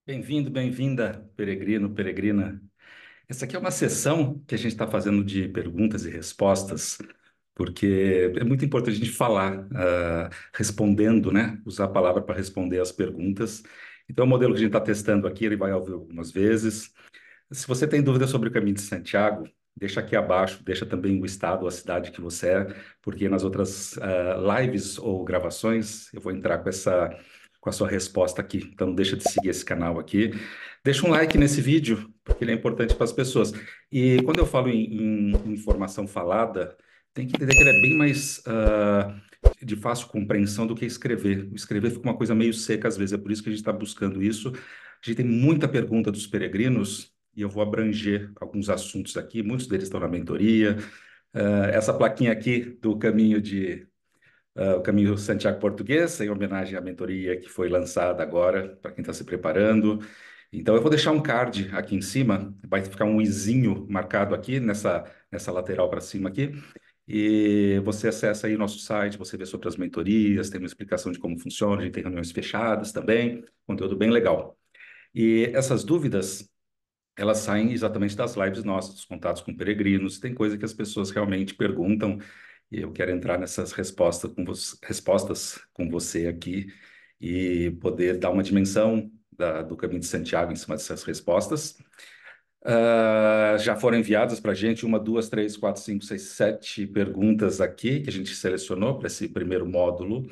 Bem-vindo, bem-vinda, peregrino, peregrina. Essa aqui é uma sessão que a gente está fazendo de perguntas e respostas, porque é muito importante a gente falar, respondendo, né? Usar a palavra para responder as perguntas. Então, o modelo que a gente está testando aqui, ele vai ouvir algumas vezes. Se você tem dúvida sobre o Caminho de Santiago, deixa aqui abaixo, deixa também o estado ou a cidade que você é, porque nas outras lives ou gravações eu vou entrar com a sua resposta aqui. Então, não deixa de seguir esse canal aqui. Deixa um like nesse vídeo, porque ele é importante para as pessoas. E quando eu falo em informação falada, tem que entender que ele é bem mais de fácil compreensão do que escrever. O escrever fica uma coisa meio seca às vezes, é por isso que a gente está buscando isso. A gente tem muita pergunta dos peregrinos e eu vou abranger alguns assuntos aqui, muitos deles estão na mentoria. Essa plaquinha aqui do o Caminho Santiago Português, em homenagem à mentoria que foi lançada agora, para quem está se preparando. Então, eu vou deixar um card aqui em cima, vai ficar um izinho marcado aqui nessa lateral para cima aqui, e você acessa aí o nosso site, você vê sobre as mentorias, tem uma explicação de como funciona, a gente tem reuniões fechadas também, conteúdo bem legal. E essas dúvidas elas saem exatamente das lives nossas, dos contatos com peregrinos. Tem coisa que as pessoas realmente perguntam, e eu quero entrar nessas respostas com você aqui e poder dar uma dimensão do Caminho de Santiago em cima dessas respostas. Já foram enviadas para a gente uma, duas, três, quatro, cinco, seis, sete perguntas aqui que a gente selecionou para esse primeiro módulo.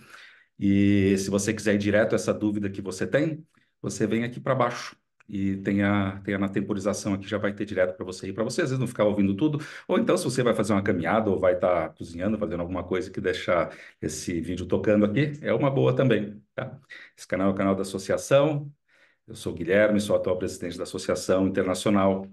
E se você quiser ir direto a essa dúvida que você tem, você vem aqui para baixo e tem a na temporização aqui, já vai ter direto para você ir, para você às vezes não ficar ouvindo tudo, ou então se você vai fazer uma caminhada ou vai estar cozinhando, fazendo alguma coisa que deixar esse vídeo tocando aqui, é uma boa também, tá? Esse canal é o canal da associação, eu sou o Guilherme, sou atual presidente da Associação Internacional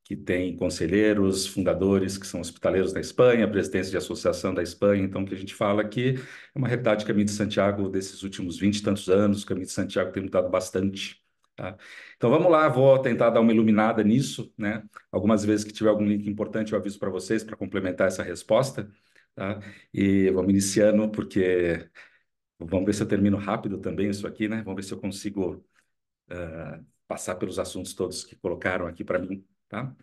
que tem conselheiros, fundadores que são hospitaleiros da Espanha, presidência de associação da Espanha. Então, o que a gente fala aqui é uma realidade do Caminho de Santiago desses últimos 20 e tantos anos. O Caminho de Santiago tem mudado bastante. Tá? Então, vamos lá, vou tentar dar uma iluminada nisso, né? Algumas vezes que tiver algum link importante, eu aviso para vocês para complementar essa resposta. Tá? E vamos iniciando, porque vamos ver se eu termino rápido também isso aqui, né? Vamos ver se eu consigo passar pelos assuntos todos que colocaram aqui para mim, tá?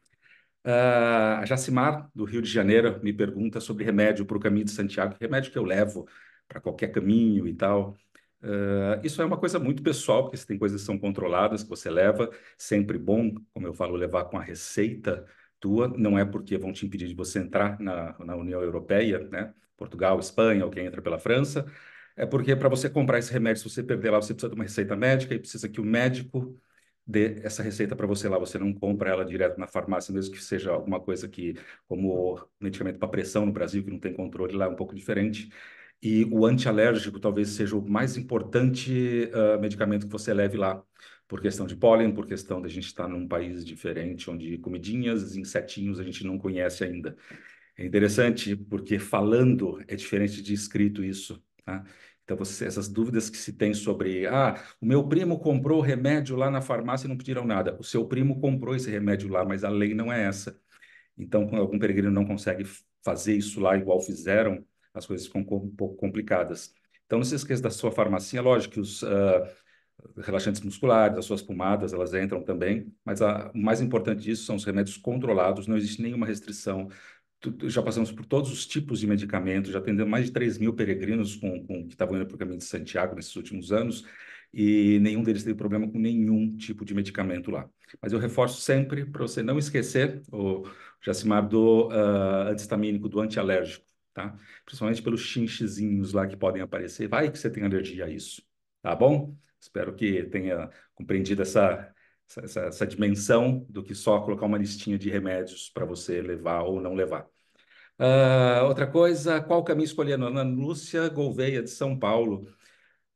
A Jacimar, do Rio de Janeiro, me pergunta sobre remédio para o caminho de Santiago, que remédio que eu levo para qualquer caminho e tal. Isso é uma coisa muito pessoal, porque tem coisas que são controladas, que você leva, sempre bom, como eu falo, levar com a receita tua, não é porque vão te impedir de você entrar na União Europeia, né? Portugal, Espanha, ou quem entra pela França, é porque para você comprar esse remédio, se você perder lá, você precisa de uma receita médica e precisa que o médico dê essa receita para você lá. Você não compra ela direto na farmácia, mesmo que seja alguma coisa que, como medicamento para pressão no Brasil, que não tem controle, lá é um pouco diferente. E o antialérgico talvez seja o mais importante medicamento que você leve lá, por questão de pólen, por questão de a gente estar num país diferente, onde comidinhas, insetinhos a gente não conhece ainda. É interessante porque falando é diferente de escrito isso, tá? Então, essas dúvidas que se tem sobre, o meu primo comprou o remédio lá na farmácia e não pediram nada. O seu primo comprou esse remédio lá, mas a lei não é essa. Então, quando algum peregrino não consegue fazer isso lá igual fizeram, as coisas ficam um pouco complicadas. Então, não se esqueça da sua farmácia, lógico que os relaxantes musculares, as suas pomadas, elas entram também, mas o mais importante disso são os remédios controlados, não existe nenhuma restrição. Já passamos por todos os tipos de medicamentos, já atendemos mais de 3.000 peregrinos que estavam indo para o Caminho de Santiago nesses últimos anos, e nenhum deles teve problema com nenhum tipo de medicamento lá. Mas eu reforço sempre para você não esquecer o Jacimar do anti-histamínico, do antialérgico, tá? Principalmente pelos chinchezinhos lá que podem aparecer. Vai que você tem alergia a isso, tá bom? Espero que tenha compreendido essa dimensão do que só colocar uma listinha de remédios para você levar ou não levar. Outra coisa, qual caminho escolher? Ana Lúcia Gouveia, de São Paulo.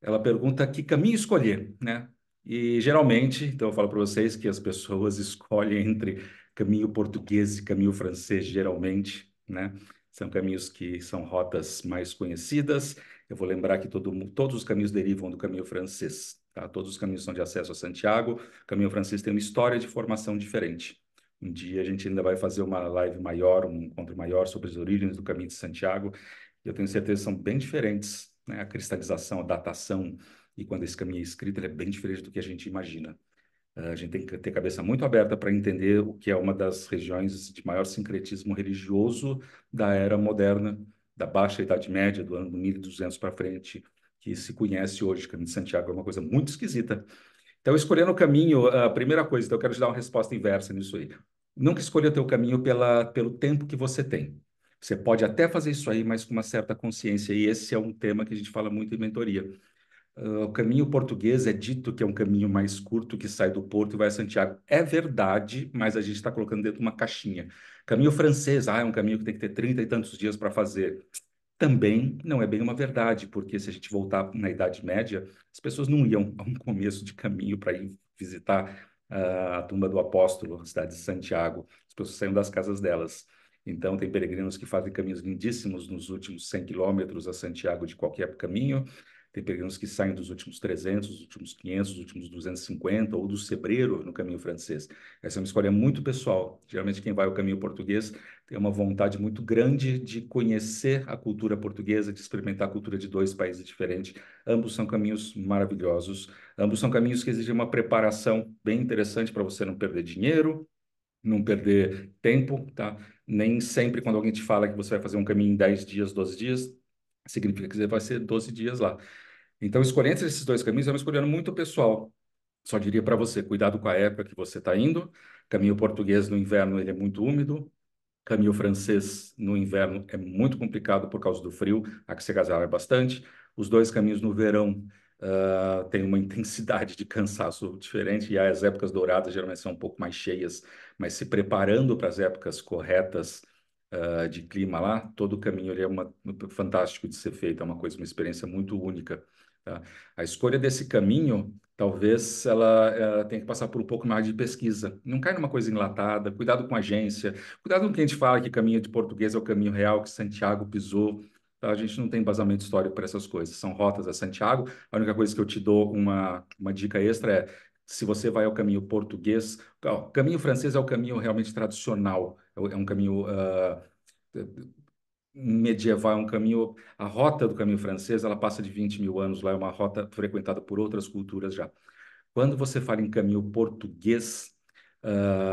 Ela pergunta que caminho escolher, né? E geralmente, então eu falo para vocês que as pessoas escolhem entre caminho português e caminho francês, geralmente, né? São caminhos que são rotas mais conhecidas. Eu vou lembrar que todos os caminhos derivam do caminho francês, tá? Todos os caminhos são de acesso a Santiago. O caminho francês tem uma história de formação diferente. Um dia a gente ainda vai fazer uma live maior, um encontro maior sobre as origens do caminho de Santiago. E eu tenho certeza que são bem diferentes, né? A cristalização, a datação, e quando esse caminho é escrito, ele é bem diferente do que a gente imagina. A gente tem que ter a cabeça muito aberta para entender o que é uma das regiões de maior sincretismo religioso da era moderna, da Baixa Idade Média, do ano 1200 para frente, que se conhece hoje. O Caminho de Santiago é uma coisa muito esquisita. Então, escolhendo o caminho, a primeira coisa, então eu quero te dar uma resposta inversa nisso aí. Nunca escolha o teu caminho pelo tempo que você tem. Você pode até fazer isso aí, mas com uma certa consciência. E esse é um tema que a gente fala muito em mentoria. O caminho português é dito que é um caminho mais curto que sai do Porto e vai a Santiago. É verdade, mas a gente está colocando dentro de uma caixinha. Caminho francês, é um caminho que tem que ter 30 e tantos dias para fazer. Também não é bem uma verdade, porque se a gente voltar na Idade Média, as pessoas não iam a um começo de caminho para ir visitar a tumba do apóstolo, a cidade de Santiago. As pessoas saíam das casas delas. Então, tem peregrinos que fazem caminhos lindíssimos nos últimos 100 quilômetros a Santiago de qualquer caminho. Tem peregrinos que saem dos últimos 300, dos últimos 500, dos últimos 250, ou do Sebreiro no caminho francês. Essa é uma escolha muito pessoal. Geralmente, quem vai ao caminho português tem uma vontade muito grande de conhecer a cultura portuguesa, de experimentar a cultura de dois países diferentes. Ambos são caminhos maravilhosos. Ambos são caminhos que exigem uma preparação bem interessante para você não perder dinheiro, não perder tempo, tá? Nem sempre quando alguém te fala que você vai fazer um caminho em 10 dias, 12 dias, significa que você vai ser 12 dias lá. Então, escolher entre esses dois caminhos é uma escolha muito pessoal. Só diria para você, cuidado com a época que você está indo. Caminho português no inverno, ele é muito úmido. Caminho francês no inverno é muito complicado por causa do frio, há que se agasalhar bastante. Os dois caminhos no verão têm uma intensidade de cansaço diferente, e as épocas douradas geralmente são um pouco mais cheias, mas se preparando para as épocas corretas de clima lá, todo o caminho ele é fantástico de ser feito, é uma coisa, uma experiência muito única. Tá? A escolha desse caminho, talvez ela tenha que passar por um pouco mais de pesquisa. Não cai numa coisa enlatada, cuidado com a agência, cuidado com quem a gente fala que caminho de português é o caminho real, que Santiago pisou. Tá? A gente não tem embasamento histórico para essas coisas. São rotas a Santiago. A única coisa que eu te dou uma dica extra é, se você vai ao caminho português, o caminho francês é o caminho realmente tradicional, é um caminho medieval, é um caminho, a rota do caminho francês, ela passa de 20 mil anos lá, é uma rota frequentada por outras culturas já. Quando você fala em caminho português,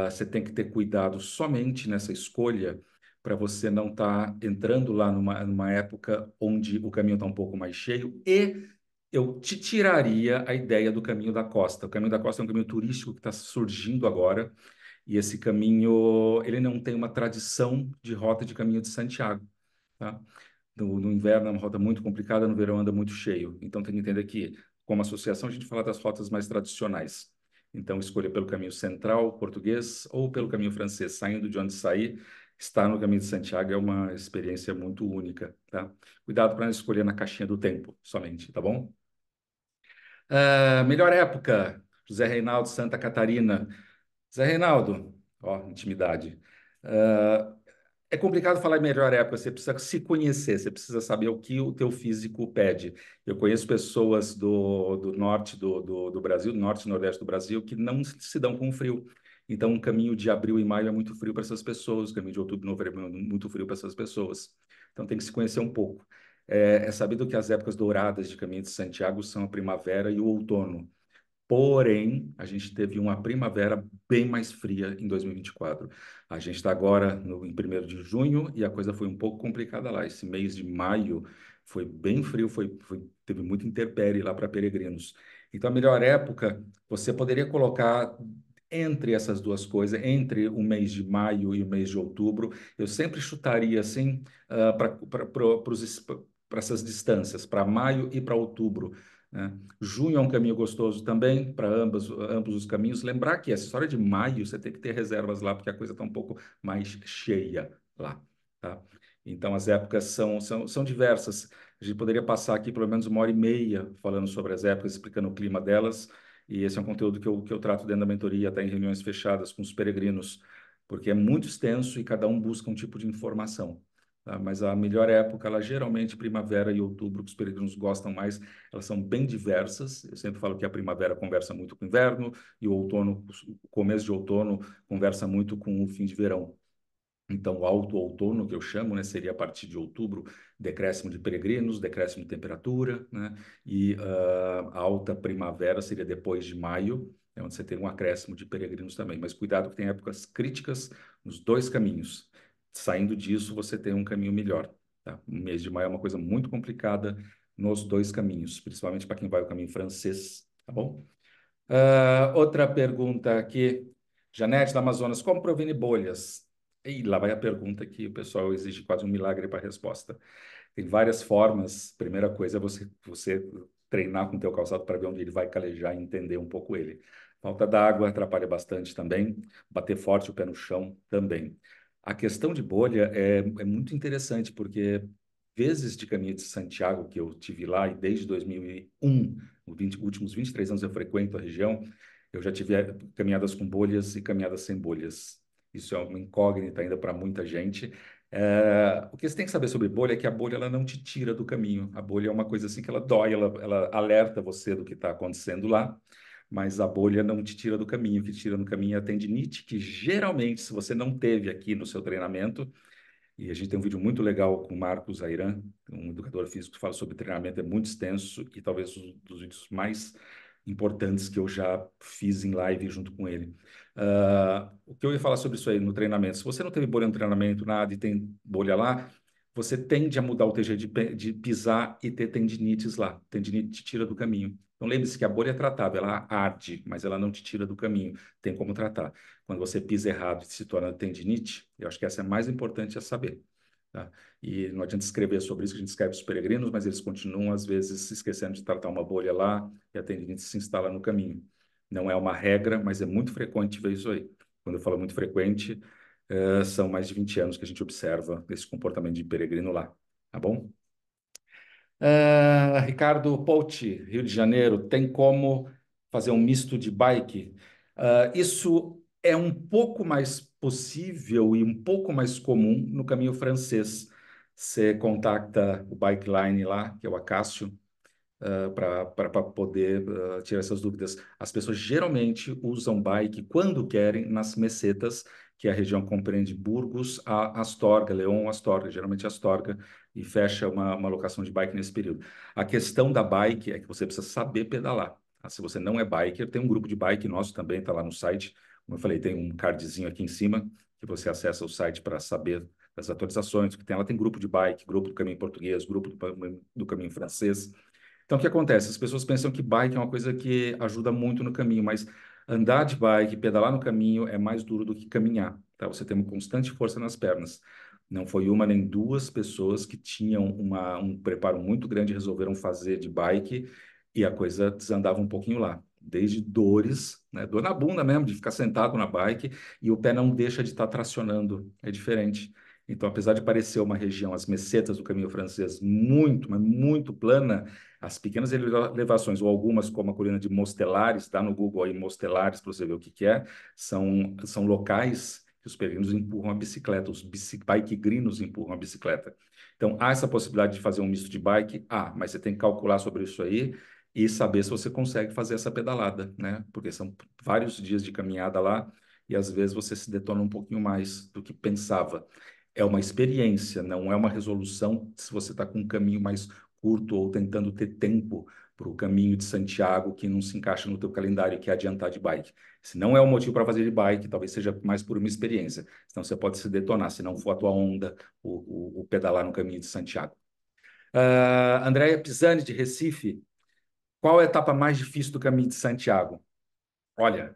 você tem que ter cuidado somente nessa escolha para você não estar entrando lá numa época onde o caminho está um pouco mais cheio e eu te tiraria a ideia do caminho da costa. O caminho da costa é um caminho turístico que está surgindo agora e esse caminho, ele não tem uma tradição de rota de caminho de Santiago, tá? No inverno é uma rota muito complicada, no verão anda muito cheio. Então tem que entender que, como associação, a gente fala das rotas mais tradicionais. Então, escolha pelo caminho central português ou pelo caminho francês, saindo de onde sair, estar no caminho de Santiago é uma experiência muito única, tá? Cuidado para não escolher na caixinha do tempo somente, tá bom? Melhor época, José Reinaldo, Santa Catarina. Zé Reinaldo, ó, intimidade. Ah, é complicado falar em melhor época, você precisa se conhecer, você precisa saber o que o teu físico pede. Eu conheço pessoas do norte do Brasil, do norte e nordeste do Brasil, que não se dão com o frio. Então, um caminho de abril e maio é muito frio para essas pessoas, o caminho de outubro e novembro é muito frio para essas pessoas. Então, tem que se conhecer um pouco. É sabido que as épocas douradas de Caminho de Santiago são a primavera e o outono. Porém, a gente teve uma primavera bem mais fria em 2024. A gente está agora em 1º de junho e a coisa foi um pouco complicada lá. Esse mês de maio foi bem frio, teve muita intempérie lá para peregrinos. Então, a melhor época, você poderia colocar entre essas duas coisas, entre o mês de maio e o mês de outubro, eu sempre chutaria assim para essas distâncias, para maio e para outubro, né? Junho é um caminho gostoso também para ambos os caminhos. Lembrar que essa história de maio você tem que ter reservas lá, porque a coisa está um pouco mais cheia lá, tá? Então as épocas são diversas. A gente poderia passar aqui pelo menos 1h30 falando sobre as épocas, explicando o clima delas. E esse é um conteúdo que eu trato dentro da mentoria, até em reuniões fechadas com os peregrinos, porque é muito extenso e cada um busca um tipo de informação. Tá? Mas a melhor época, ela geralmente primavera e outubro, que os peregrinos gostam mais, elas são bem diversas. Eu sempre falo que a primavera conversa muito com o inverno e o outono, o começo de outono, conversa muito com o fim de verão. Então, o alto outono, que eu chamo, né, seria a partir de outubro, decréscimo de peregrinos, decréscimo de temperatura, né, e a alta primavera seria depois de maio, é onde você tem um acréscimo de peregrinos também. Mas cuidado que tem épocas críticas nos dois caminhos. Saindo disso, você tem um caminho melhor. Tá? O mês de maio é uma coisa muito complicada nos dois caminhos, principalmente para quem vai o caminho francês, tá bom? Outra pergunta aqui. Janete, da Amazonas, como prevenir bolhas? E lá vai a pergunta que o pessoal exige quase um milagre para a resposta. Tem várias formas. Primeira coisa é você treinar com o teu calçado para ver onde ele vai calejar e entender um pouco ele. Falta d'água atrapalha bastante também. Bater forte o pé no chão também. A questão de bolha é muito interessante, porque vezes de caminho de Santiago que eu tive lá, e desde 2001, os últimos 23 anos eu frequento a região, eu já tive caminhadas com bolhas e caminhadas sem bolhas. Isso é uma incógnita ainda para muita gente. O que você tem que saber sobre bolha é que a bolha ela não te tira do caminho. A bolha é uma coisa assim que ela dói, ela alerta você do que está acontecendo lá, mas a bolha não te tira do caminho. O que te tira do caminho é a tendinite, que geralmente, se você não teve aqui no seu treinamento, e a gente tem um vídeo muito legal com o Marcos Airan, um educador físico que fala sobre treinamento, é muito extenso e talvez um dos vídeos mais importantes que eu já fiz em live junto com ele. O que eu ia falar sobre isso aí no treinamento? Se você não teve bolha no treinamento, nada, e tem bolha lá, você tende a mudar o TG de pisar e ter tendinites lá. Tendinite te tira do caminho. Então lembre-se que a bolha é tratável, ela arde, mas ela não te tira do caminho. Tem como tratar. Quando você pisa errado e se torna tendinite, eu acho que essa é a mais importante a saber. Tá? E não adianta escrever sobre isso, que a gente escreve para os peregrinos, mas eles continuam, às vezes, se esquecendo de tratar uma bolha lá e a tendinite se instala no caminho. Não é uma regra, mas é muito frequente ver isso aí. Quando eu falo muito frequente, são mais de 20 anos que a gente observa esse comportamento de peregrino lá. Tá bom? Ricardo Pouti, Rio de Janeiro, tem como fazer um misto de bike? Isso é um pouco mais possível e um pouco mais comum no caminho francês. Você contacta o Bike Line lá, que é o Acácio, para poder tirar essas dúvidas. As pessoas geralmente usam bike quando querem nas mesetas, que a região compreende Burgos a Astorga, León, Astorga, geralmente Astorga, e fecha uma locação de bike nesse período. A questão da bike é que você precisa saber pedalar. Tá? Se você não é biker, tem um grupo de bike nosso também, está lá no site. Como eu falei, tem um cardzinho aqui em cima que você acessa o site para saber das atualizações que tem. Ela tem grupo de bike, grupo do caminho português, grupo do caminho francês. Então, o que acontece? As pessoas pensam que bike é uma coisa que ajuda muito no caminho, mas andar de bike, pedalar no caminho é mais duro do que caminhar, tá? Você tem uma constante força nas pernas. Não foi uma nem duas pessoas que tinham um preparo muito grande e resolveram fazer de bike e a coisa desandava um pouquinho lá. Desde dores, né? Dor na bunda mesmo, de ficar sentado na bike e o pé não deixa de estar tracionando. É diferente. Então, apesar de parecer uma região, as mesetas do caminho francês, muito, mas muito plana, as pequenas elevações, ou algumas, como a colina de Mostelares, está no Google aí, Mostelares, para você ver o que é, são locais que os peregrinos empurram a bicicleta, os bike-grinos empurram a bicicleta. Então, há essa possibilidade de fazer um misto de bike? Mas você tem que calcular sobre isso aí e saber se você consegue fazer essa pedalada, né? Porque são vários dias de caminhada lá e às vezes você se detona um pouquinho mais do que pensava. É uma experiência, não é uma resolução se você está com um caminho mais curto ou tentando ter tempo para o caminho de Santiago que não se encaixa no teu calendário, que é adiantar de bike. Se não é o motivo para fazer de bike, talvez seja mais por uma experiência. Então você pode se detonar, se não for a tua onda, o pedalar no caminho de Santiago. Andréia Pisani, de Recife, qual a etapa mais difícil do caminho de Santiago? Olha,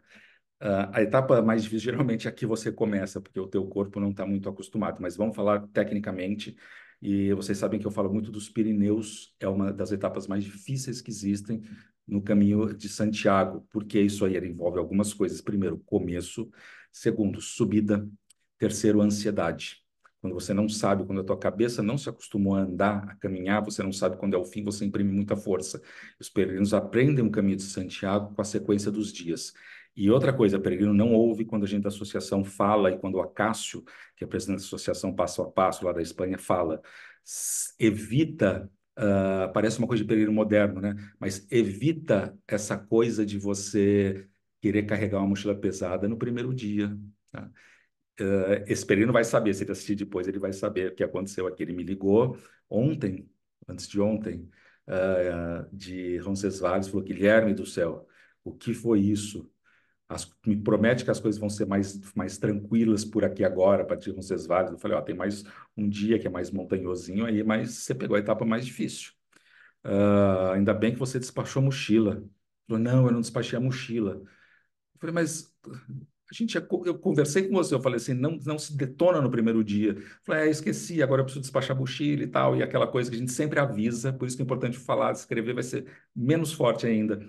a etapa mais difícil geralmente é a que você começa, porque o teu corpo não está muito acostumado, mas vamos falar tecnicamente, e vocês sabem que eu falo muito dos Pirineus, é uma das etapas mais difíceis que existem no caminho de Santiago, porque isso aí envolve algumas coisas. Primeiro, começo. Segundo, subida. Terceiro, ansiedade. Quando você não sabe, quando a tua cabeça não se acostumou a andar, a caminhar, você não sabe quando é o fim, você imprime muita força. Os peregrinos aprendem o caminho de Santiago com a sequência dos dias. E outra coisa, peregrino não ouve quando a gente da associação fala e quando o Acácio, que é presidente da associação Passo a Passo lá da Espanha, fala, evita, parece uma coisa de peregrino moderno, né? Mas evita essa coisa de você querer carregar uma mochila pesada no primeiro dia, tá? Esse peregrino vai saber, se ele assistir depois, ele vai saber o que aconteceu aqui. Ele me ligou ontem, antes de ontem, de Roncesvalles, falou, Guilherme do céu, o que foi isso? Me promete que as coisas vão ser mais tranquilas por aqui agora, a partir de Roncesvalles. Eu falei, ó, tem mais um dia que é mais montanhosinho aí, mas você pegou a etapa mais difícil. Ainda bem que você despachou a mochila. Ele falou, não, eu não despachei a mochila. Eu falei, mas eu conversei com você, eu falei assim, não se detona no primeiro dia. Eu falei, esqueci, agora eu preciso despachar a mochila e tal, e aquela coisa que a gente sempre avisa, por isso que é importante falar, escrever vai ser menos forte ainda.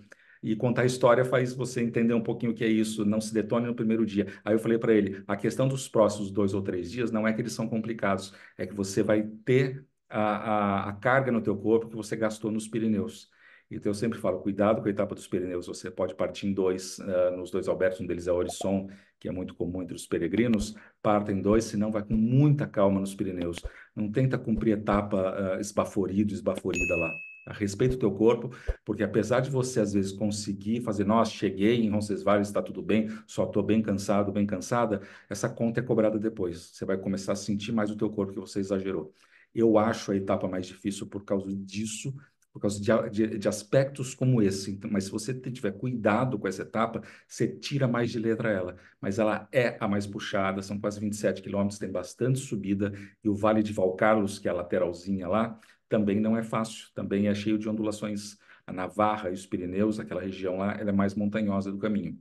E contar a história faz você entender um pouquinho o que é isso, não se detone no primeiro dia. Aí eu falei para ele, a questão dos próximos 2 ou 3 dias não é que eles são complicados, é que você vai ter a carga no teu corpo que você gastou nos Pirineus. Então, eu sempre falo, cuidado com a etapa dos Pirineus. Você pode partir em dois, nos dois Albertos, um deles é Orisson, que é muito comum entre os peregrinos. Parta em dois, senão vai com muita calma nos Pirineus. Não tenta cumprir etapa esbaforido, esbaforida lá. Respeita o teu corpo, porque apesar de você, às vezes, conseguir fazer, nossa, cheguei em Roncesvalles, está tudo bem, só estou bem cansado, bem cansada, essa conta é cobrada depois. Você vai começar a sentir mais o teu corpo que você exagerou. Eu acho a etapa mais difícil por causa disso, por causa de aspectos como esse. Então, mas se você tiver cuidado com essa etapa, você tira mais de letra ela. Mas ela é a mais puxada, são quase 27 quilômetros, tem bastante subida, e o Vale de Valcarlos, que é a lateralzinha lá, também não é fácil, também é cheio de ondulações. A Navarra e os Pirineus, aquela região lá, ela é mais montanhosa do caminho.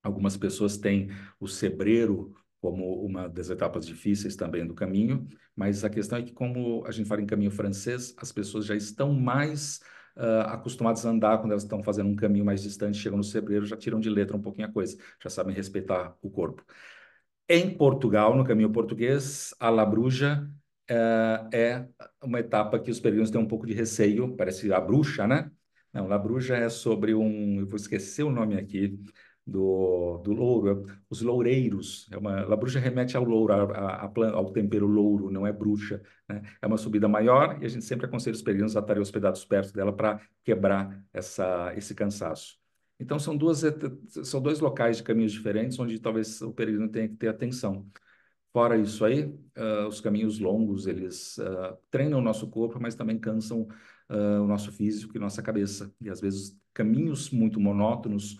Algumas pessoas têm o Cebreiro como uma das etapas difíceis também do caminho, mas a questão é que, como a gente fala em caminho francês, as pessoas já estão mais acostumadas a andar quando elas estão fazendo um caminho mais distante, chegam no Cebreiro, já tiram de letra um pouquinho a coisa, já sabem respeitar o corpo. Em Portugal, no caminho português, a La Bruja é uma etapa que os peregrinos têm um pouco de receio, parece a bruxa, né? Não, La Bruja é sobre eu vou esquecer o nome aqui, do louro, os loureiros. La Bruja remete ao louro, ao tempero louro, não é bruxa, né? É uma subida maior e a gente sempre aconselha os peregrinos a estarem hospedados perto dela para quebrar esse cansaço. Então, são dois locais de caminhos diferentes, onde talvez o peregrino tenha que ter atenção. Fora isso aí, os caminhos longos, eles treinam o nosso corpo, mas também cansam o nosso físico e nossa cabeça. E, às vezes, caminhos muito monótonos,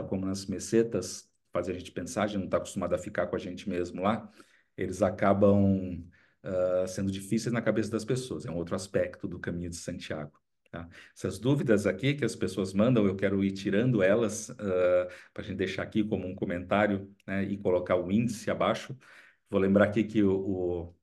como nas mesetas, fazem a gente pensar, a gente não está acostumado a ficar com a gente mesmo lá, eles acabam sendo difíceis na cabeça das pessoas. É um outro aspecto do caminho de Santiago. Tá? Essas dúvidas aqui que as pessoas mandam, eu quero ir tirando elas para a gente deixar aqui como um comentário, né, e colocar o índice abaixo. Vou lembrar aqui que o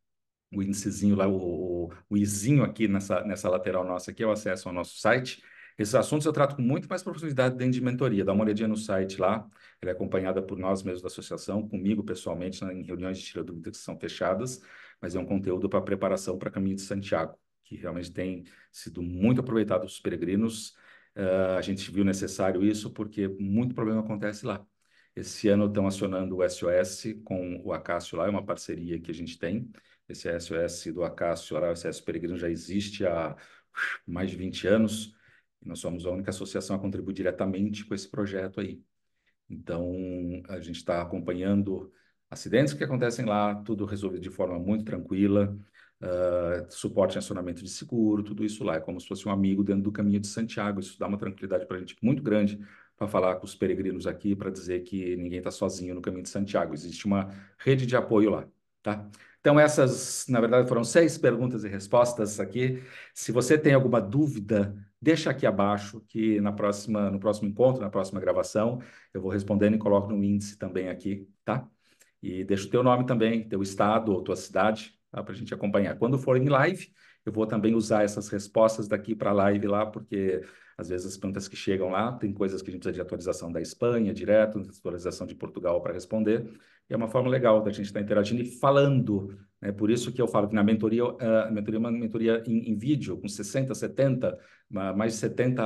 índicezinho lá, o izinho aqui nessa lateral nossa aqui é o acesso ao nosso site. Esses assuntos eu trato com muito mais profundidade dentro de mentoria. Dá uma olhadinha no site lá. Ela é acompanhada por nós mesmos da associação, comigo pessoalmente, em reuniões de tira dúvidas que são fechadas, mas é um conteúdo para preparação para Caminho de Santiago, que realmente tem sido muito aproveitado pelos peregrinos. A gente viu necessário isso porque muito problema acontece lá. Esse ano estão acionando o SOS com o Acácio lá, é uma parceria que a gente tem. Esse SOS do Acácio, o SOS Peregrino, já existe há mais de 20 anos, e nós somos a única associação a contribuir diretamente com esse projeto aí. Então, a gente está acompanhando acidentes que acontecem lá, tudo resolvido de forma muito tranquila, suporte em acionamento de seguro, tudo isso lá. É como se fosse um amigo dentro do caminho de Santiago. Isso dá uma tranquilidade para a gente muito grande para falar com os peregrinos aqui, para dizer que ninguém está sozinho no caminho de Santiago. Existe uma rede de apoio lá, tá? Então, essas, na verdade, foram 6 perguntas e respostas aqui. Se você tem alguma dúvida, deixa aqui abaixo, que no próximo encontro, na próxima gravação, eu vou respondendo e coloco no índice também aqui, tá? E deixa o teu nome também, teu estado ou tua cidade, tá? Para a gente acompanhar. Quando for em live, eu vou também usar essas respostas daqui para a live lá, porque às vezes as perguntas que chegam lá, tem coisas que a gente precisa de atualização da Espanha direto, atualização de Portugal para responder. E é uma forma legal da gente estar interagindo e falando, né? Por isso que eu falo que na mentoria, a mentoria é uma mentoria em vídeo, com 60, 70, mais de 70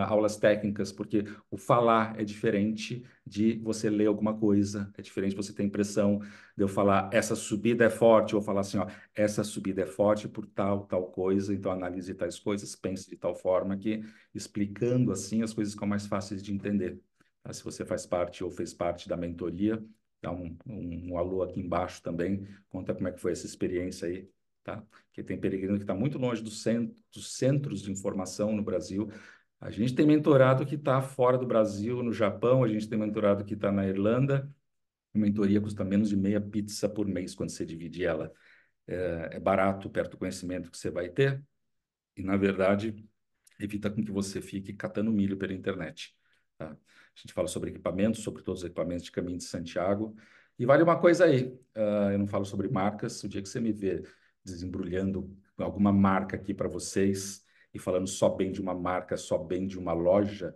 aulas técnicas, porque o falar é diferente de você ler alguma coisa, é diferente de você ter a impressão de eu falar essa subida é forte, ou falar assim, ó, essa subida é forte por tal coisa, então analise tais coisas, pense de tal forma que, explicando assim, as coisas ficam mais fáceis de entender. Tá? Se você faz parte ou fez parte da mentoria, dá um alô aqui embaixo também, conta como é que foi essa experiência aí, tá? Porque tem peregrino que está muito longe dos centros de informação no Brasil, A gente tem mentorado que está fora do Brasil, no Japão, a gente tem mentorado que está na Irlanda. A mentoria custa menos de meia pizza por mês quando você divide ela. É barato perto do conhecimento que você vai ter e, na verdade, evita com que você fique catando milho pela internet. Tá? A gente fala sobre equipamentos, sobre todos os equipamentos de Caminho de Santiago. E vale uma coisa aí, eu não falo sobre marcas. O dia que você me vê desembrulhando alguma marca aqui para vocês e falando só bem de uma marca, só bem de uma loja,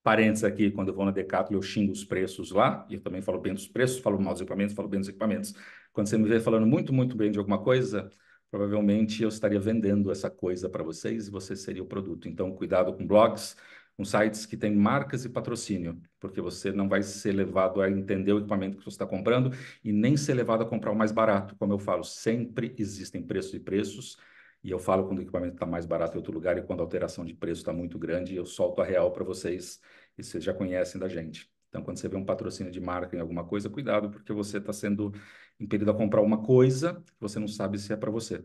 parênteses aqui, quando eu vou na Decathlon, eu xingo os preços lá, e eu também falo bem dos preços, falo mal dos equipamentos, falo bem dos equipamentos. Quando você me vê falando muito, muito bem de alguma coisa, provavelmente eu estaria vendendo essa coisa para vocês e você seria o produto. Então, cuidado com blogs, com sites que têm marcas e patrocínio, porque você não vai ser levado a entender o equipamento que você está comprando e nem ser levado a comprar o mais barato. Como eu falo, sempre existem preços e preços, e eu falo quando o equipamento está mais barato em outro lugar e quando a alteração de preço está muito grande, eu solto a real para vocês e vocês já conhecem da gente. Então, quando você vê um patrocínio de marca em alguma coisa, cuidado, porque você está sendo impelido a comprar uma coisa que você não sabe se é para você.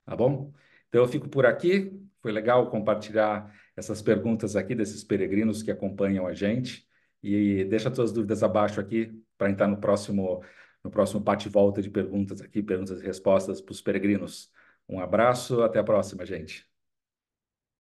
Tá bom? Então, eu fico por aqui. Foi legal compartilhar essas perguntas aqui desses peregrinos que acompanham a gente. E deixa as suas dúvidas abaixo aqui para entrar no próximo bate-volta de perguntas aqui, perguntas e respostas para os peregrinos. Um abraço, até a próxima, gente.